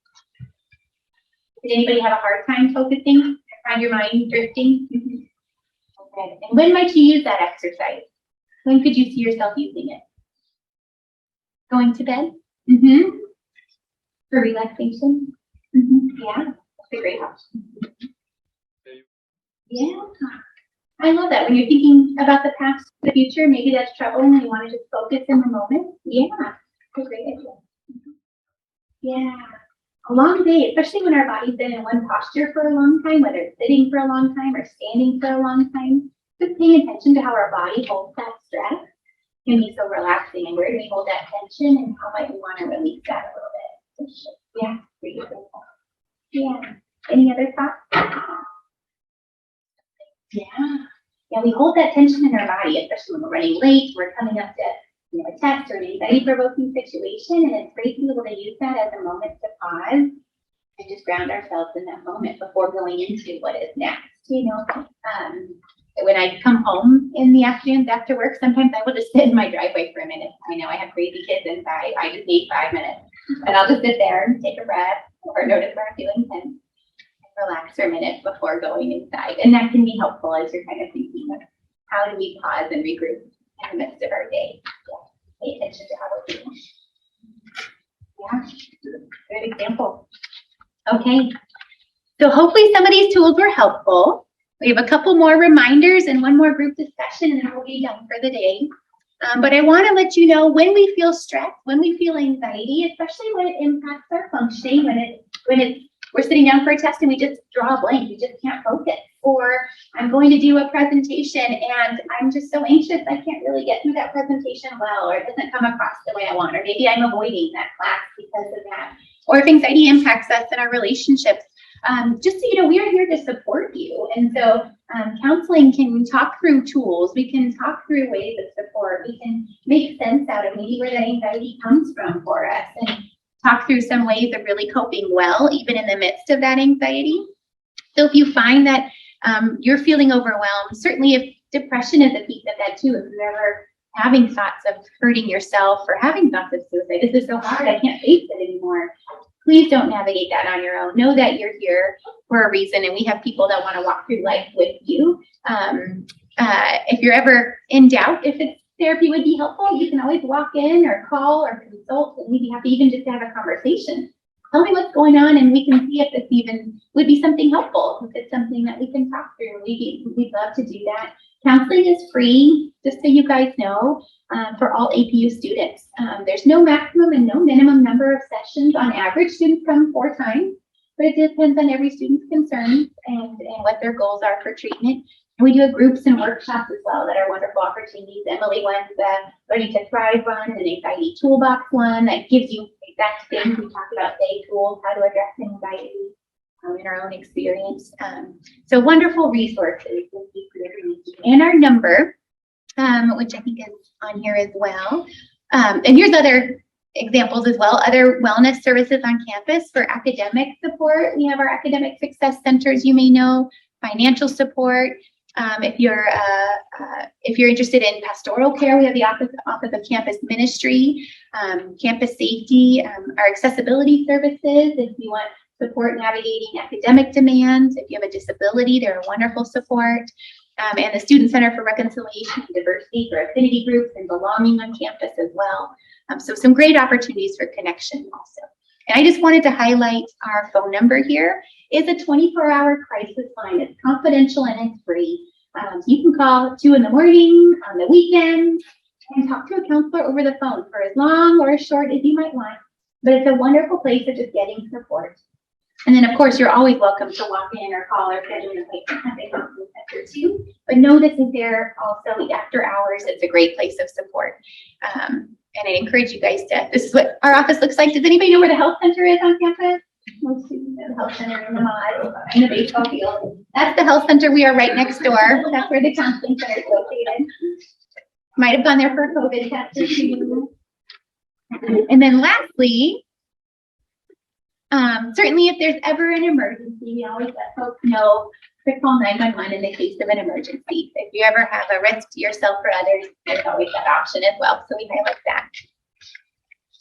S1: Did anybody have a hard time focusing? Find your mind drifting? Okay. And when might you use that exercise? When could you see yourself using it? Going to bed? For relaxation? Yeah, that's a great option. Yeah. I love that. When you're thinking about the past, the future, maybe that's troubling and you want to just focus in the moment. Yeah, that's a great idea. Yeah. A long day, especially when our body's been in one posture for a long time, whether it's sitting for a long time or standing for a long time, just paying attention to how our body holds that stress can be so relaxing. And where do we hold that tension and how might we want to release that a little bit? Yeah, pretty good. Yeah. Any other thoughts? Yeah, we hold that tension in our body, especially when we're running late, we're coming up to a test or an anxiety-provoking situation, and it's great to be able to use that as a moment to pause and just ground ourselves in that moment before going into what is next. When I come home in the afternoons after work, sometimes I will just sit in my driveway for a minute. I know I have crazy kids inside. I just need 5 minutes, and I'll just sit there and take a breath or notice where I'm feeling tense and relax for a minute before going inside. And that can be helpful as you're kind of thinking of how do we pause and regroup in the midst of our day. Pay attention to how we're feeling. Yeah, good example. Okay, so hopefully some of these tools were helpful. We have a couple more reminders and one more group discussion, and then we'll be done for the day. But I want to let you know when we feel stress, when we feel anxiety, especially when it impacts our functioning, when we're sitting down for a test and we just draw a blank, we just can't focus. Or I'm going to do a presentation and I'm just so anxious I can't really get through that presentation well, or it doesn't come across the way I want, or maybe I'm avoiding that class because of that. Or if anxiety impacts us in our relationships, just so you know, we are here to support you. And so counseling can talk through tools, we can talk through ways of support, we can make sense out of maybe where that anxiety comes from for us, and talk through some ways of really coping well, even in the midst of that anxiety. So if you find that you're feeling overwhelmed, certainly if depression is a piece of that too, if you're ever having thoughts of hurting yourself or having thoughts of suicide, this is so hard, I can't face it anymore. Please don't navigate that on your own. Know that you're here for a reason, and we have people that want to walk through life with you. If you're ever in doubt if it's therapy would be helpful, you can always walk in or call or consult, and we'd be happy even just to have a conversation. Tell me what's going on, and we can see if this even would be something helpful, if it's something that we can talk through. We'd love to do that. Counseling is free, just so you guys know, for all APU students. There's no maximum and no minimum number of sessions. On average, students come 4 times, but it depends on every student's concerns and what their goals are for treatment. And we do have groups and workshops as well that are wonderful opportunities. Emily went the Learning to Thrive one, and an anxiety toolbox one that gives you exact things. We talked about day tools, how to address anxiety in our own experience. So wonderful resources. And our number, which I think is on here as well. And here's other examples as well, other wellness services on campus for academic support. We have our academic success centers, you may know, financial support. If you're interested in pastoral care, we have the Office of Campus Ministry, campus safety, our accessibility services. If you want support navigating academic demands, if you have a disability, they're a wonderful support. And the Student Center for Reconciliation and Diversity for affinity groups and belonging on campus as well. So some great opportunities for connection also. And I just wanted to highlight our phone number here. It's a 24-hour crisis line. It's confidential and it's free. So you can call 2 in the morning, on the weekend, and talk to a counselor over the phone for as long or as short as you might want. But it's a wonderful place of just getting support. And then, of course, you're always welcome to walk in or call or schedule an appointment at the counseling center too. But know this is there also after hours. It's a great place of support. And I encourage you guys to, this is what our office looks like. Does anybody know where the health center is on campus? Most students know the health center in the mod, in the baseball field. That's the health center. We are right next door. That's where the counseling center is located. Might have gone there for COVID testing too. And then lastly, certainly if there's ever an emergency, we always let folks know to call 911 in the case of an emergency. If you ever have a risk to yourself or others, there's always that option as well. So we highlight that.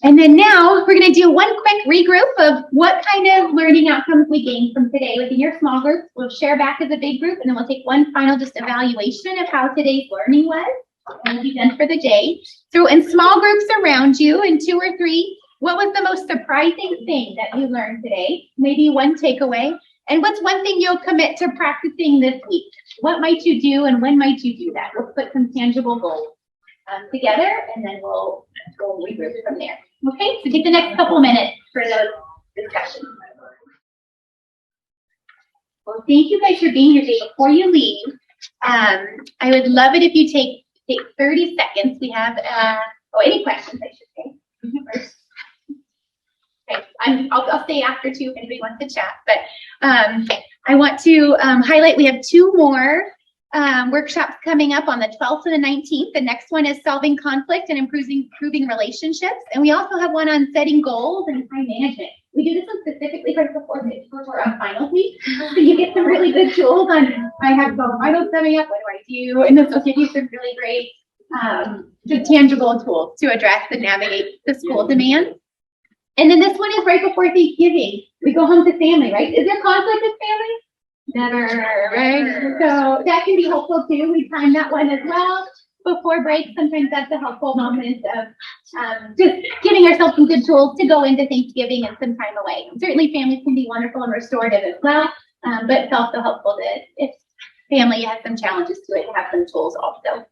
S1: And then now we're going to do one quick regroup of what kind of learning outcomes we gained from today within your small groups. We'll share back as a big group, and then we'll take one final just evaluation of how today's learning was, and we'll be done for the day. So in small groups around you, in 2 or 3, what was the most surprising thing that you learned today? Maybe one takeaway. And what's one thing you'll commit to practicing this week? What might you do and when might you do that? We'll put some tangible goals together, and then we'll regroup from there. Okay, so take the next couple minutes for those discussions. Well, thank you guys for being here today. Before you leave, I would love it if you take 30 seconds. We have, any questions, I should say. First. Okay, I'll stay after too if anybody wants to chat, but I want to highlight we have 2 more workshops coming up on the 12th and the 19th. The next one is solving conflict and improving relationships. And we also have one on setting goals and time management. We do this one specifically right before we're on finals week. So you get some really good tools on, I have some finals coming up, what do I do? And this will give you some really great just tangible tools to address and navigate the school demands. And then this one is right before Thanksgiving. We go home to family, right? Is there conflict with family? Never, right? So that can be helpful too. We time that one as well before break. Sometimes that's a helpful moment of just giving ourselves some good tools to go into Thanksgiving and some time away. Certainly families can be wonderful and restorative as well, but it's also helpful that if family has some challenges to it, to have some tools also.